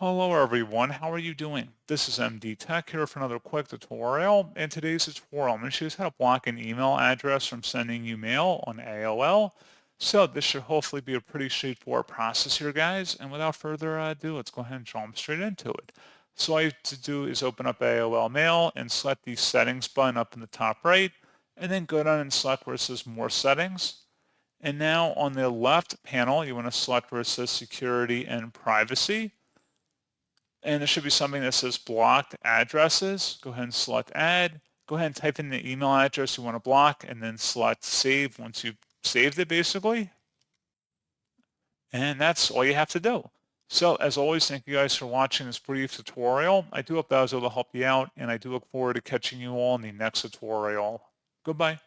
Hello everyone, how are you doing? This is MD Tech here for another quick tutorial. In today's tutorial, I'm going to show you how to block an email address from sending you mail on AOL. So this should hopefully be a pretty straightforward process here, guys. And without further ado, let's go ahead and jump straight into it. So all you have to do is open up AOL Mail and select the settings button up in the top right, and then go down and select where it says More Settings. And now on the left panel, you want to select where it says Security and Privacy. And there should be something that says blocked addresses. Go ahead and select add. Go ahead and type in the email address you want to block and then select save once you've saved it basically. And that's all you have to do. So as always, thank you guys for watching this brief tutorial. I do hope that was able to help you out, and I do look forward to catching you all in the next tutorial. Goodbye.